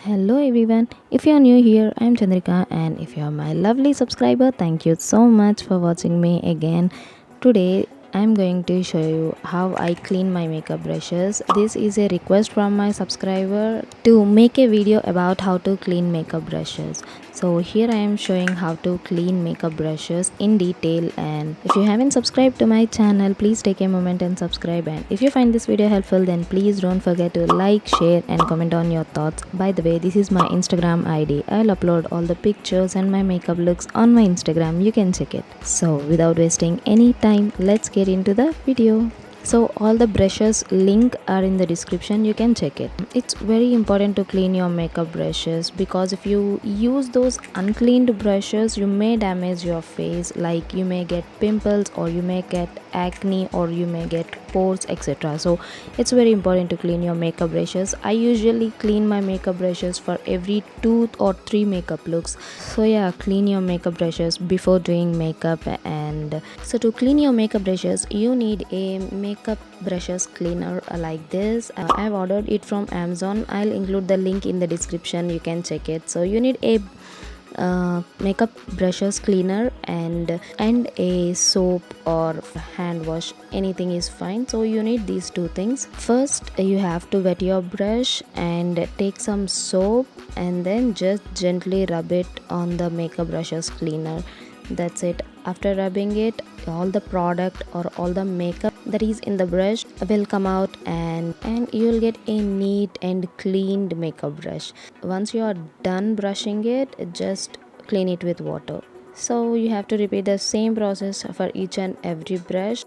Hello everyone. If you are new here, I am Chandrika, and if you are my lovely subscriber, thank you so much for watching me again. Today I am going to show you how I clean my makeup brushes. This is a request from my subscriber to make a video about how to clean makeup brushes. So here I am showing how to clean makeup brushes in detail, and if you haven't subscribed to my channel, please take a moment and subscribe, and if you find this video helpful, then please don't forget to like, share and comment on your thoughts. By the way, this is my Instagram ID. I'll upload all the pictures and my makeup looks on my Instagram. You can check it. So without wasting any time, let's get into the video. So all the brushes link are in the description, you can check it. It's very important to clean your makeup brushes, because if you use those uncleaned brushes, you may damage your face, like you may get pimples or you may get acne or you may get pores, etc. So it's very important to clean your makeup brushes. I usually clean my makeup brushes for every 2 or 3 makeup looks. So yeah, clean your makeup brushes before doing makeup. And so to clean your makeup brushes, you need a makeup brushes cleaner like this. I've ordered it from Amazon. I'll include the link in the description, you can check it. So you need a makeup brushes cleaner and a soap or hand wash, anything is fine. So you need these two things. First, you have to wet your brush and take some soap and then just gently rub it on the makeup brushes cleaner. That's it. After rubbing it, all the product or all the makeup that is in the brush will come out, and you'll get a neat and cleaned makeup brush. Once you are done brushing it, just clean it with water. So you have to repeat the same process for each and every brush.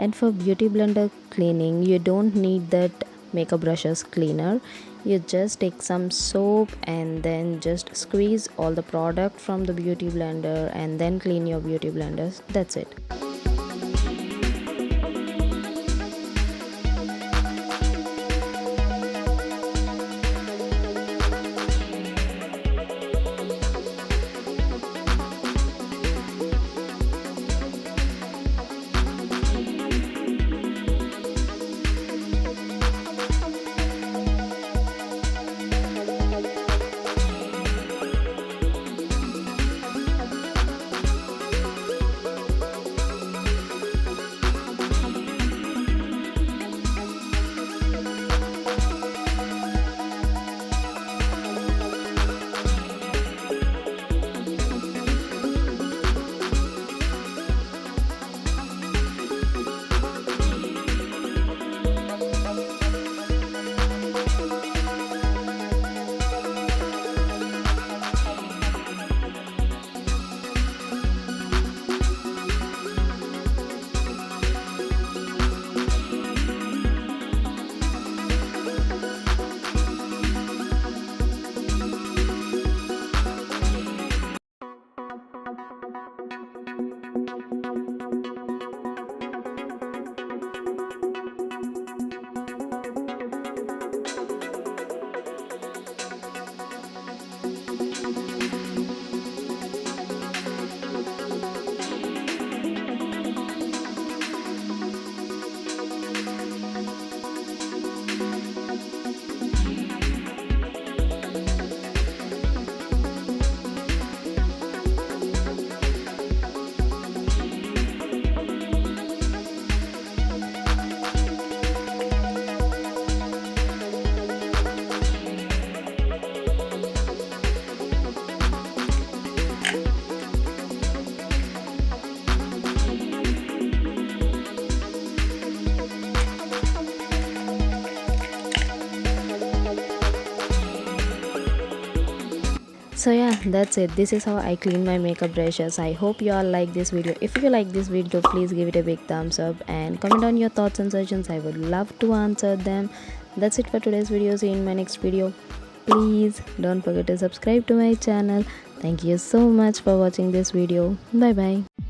And for beauty blender cleaning, you don't need that makeup brushes cleaner. You just take some soap and then just squeeze all the product from the beauty blender and then clean your beauty blenders. That's it. So yeah, that's it. This is how I clean my makeup brushes. I hope you all like this video. If you like this video, please give it a big thumbs up and comment on your thoughts and suggestions. I would love to answer them. That's it for today's video. See you in my next video. Please don't forget to subscribe to my channel. Thank you so much for watching this video. Bye bye.